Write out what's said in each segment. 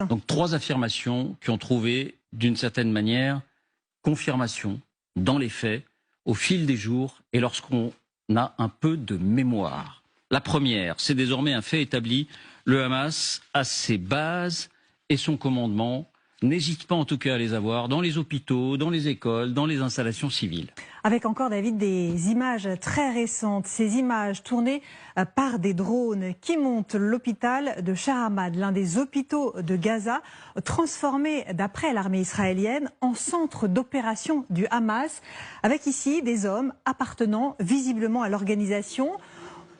Donc 3 affirmations qui ont trouvé, d'une certaine manière, confirmation dans les faits, au fil des jours et lorsqu'on a un peu de mémoire. La première, c'est désormais un fait établi, le Hamas a ses bases et son commandement n'hésite pas en tout cas à les avoir dans les hôpitaux, dans les écoles, dans les installations civiles. Avec encore, David, des images très récentes, ces images tournées par des drones qui montent l'hôpital de Shahamad, l'un des hôpitaux de Gaza, transformé d'après l'armée israélienne en centre d'opération du Hamas, avec ici des hommes appartenant visiblement à l'organisation.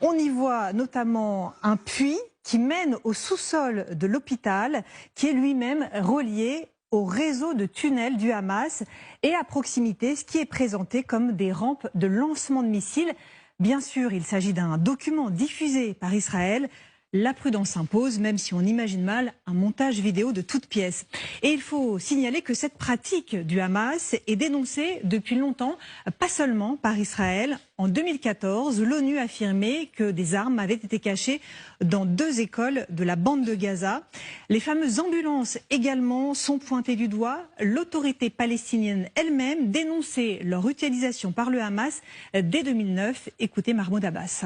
On y voit notamment un puits qui mène au sous-sol de l'hôpital, qui est lui-même relié au réseau de tunnels du Hamas et à proximité, ce qui est présenté comme des rampes de lancement de missiles. Bien sûr, il s'agit d'un document diffusé par Israël. La prudence s'impose, même si on imagine mal un montage vidéo de toutes pièces. Et il faut signaler que cette pratique du Hamas est dénoncée depuis longtemps, pas seulement par Israël. En 2014, l'ONU affirmait que des armes avaient été cachées dans 2 écoles de la bande de Gaza. Les fameuses ambulances également sont pointées du doigt. L'autorité palestinienne elle-même dénonçait leur utilisation par le Hamas dès 2009. Écoutez Mahmoud Abbas.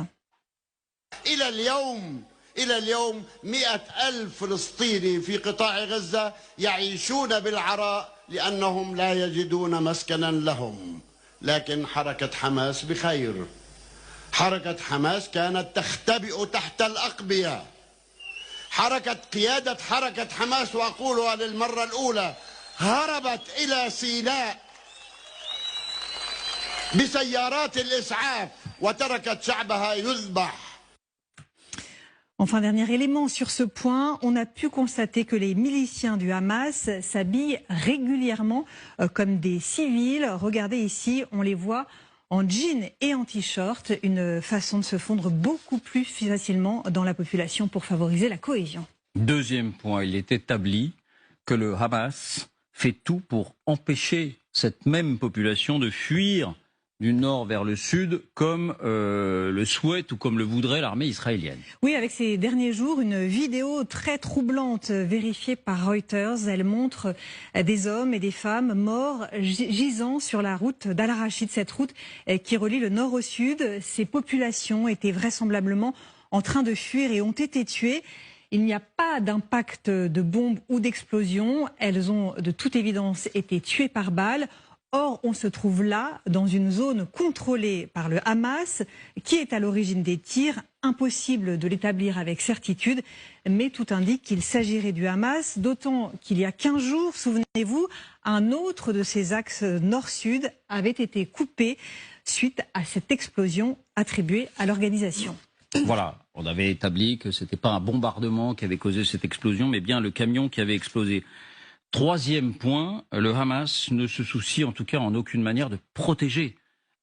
إلى اليوم 100,000 فلسطيني في قطاع غزة يعيشون بالعراء لأنهم لا يجدون مسكنا لهم. لكن حركة حماس بخير. حركة حماس كانت تختبئ تحت الأقبية. قيادة حركة حماس، وأقولها للمرة الأولى، هربت إلى سيناء بسيارات الإسعاف وتركت شعبها يذبح. Enfin, dernier élément sur ce point, on a pu constater que les miliciens du Hamas s'habillent régulièrement comme des civils. Regardez ici, on les voit en jean et en t-shirt, une façon de se fondre beaucoup plus facilement dans la population pour favoriser la cohésion. Deuxième point, il est établi que le Hamas fait tout pour empêcher cette même population de fuir du nord vers le sud, comme le souhaite ou comme le voudrait l'armée israélienne. Oui, avec ces derniers jours, une vidéo très troublante vérifiée par Reuters. Elle montre des hommes et des femmes morts gisant sur la route d'Al-Rachid, cette route qui relie le nord au sud. Ces populations étaient vraisemblablement en train de fuir et ont été tuées. Il n'y a pas d'impact de bombe ou d'explosion. Elles ont de toute évidence été tuées par balles. Or, on se trouve là, dans une zone contrôlée par le Hamas, qui est à l'origine des tirs. Impossible de l'établir avec certitude, mais tout indique qu'il s'agirait du Hamas, d'autant qu'il y a 15 jours, souvenez-vous, un autre de ces axes nord-sud avait été coupé suite à cette explosion attribuée à l'organisation. Voilà, on avait établi que ce n'était pas un bombardement qui avait causé cette explosion, mais bien le camion qui avait explosé. Troisième point, le Hamas ne se soucie en tout cas en aucune manière de protéger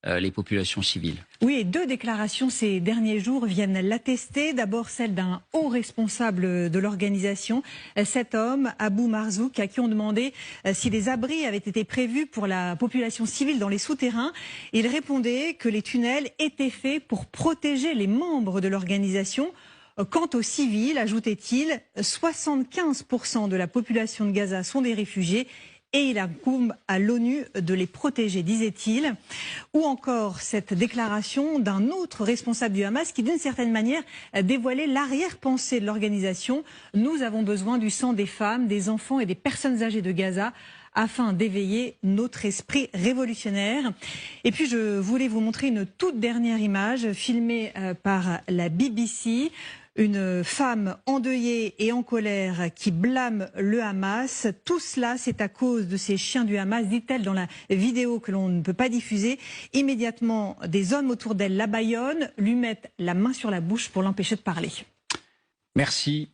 les populations civiles. Oui, et 2 déclarations ces derniers jours viennent l'attester. D'abord celle d'un haut responsable de l'organisation, cet homme, Abou Marzouk, à qui on demandait si des abris avaient été prévus pour la population civile dans les souterrains. Il répondait que les tunnels étaient faits pour protéger les membres de l'organisation. Quant aux civils, ajoutait-il, 75% de la population de Gaza sont des réfugiés et il incombe à l'ONU de les protéger, disait-il. Ou encore cette déclaration d'un autre responsable du Hamas qui, d'une certaine manière, dévoilait l'arrière-pensée de l'organisation. Nous avons besoin du sang des femmes, des enfants et des personnes âgées de Gaza afin d'éveiller notre esprit révolutionnaire. Et puis je voulais vous montrer une toute dernière image filmée par la BBC. Une femme endeuillée et en colère qui blâme le Hamas. Tout cela, c'est à cause de ces chiens du Hamas, dit-elle dans la vidéo que l'on ne peut pas diffuser. Immédiatement, des hommes autour d'elle la bâillonnent, lui mettent la main sur la bouche pour l'empêcher de parler. Merci.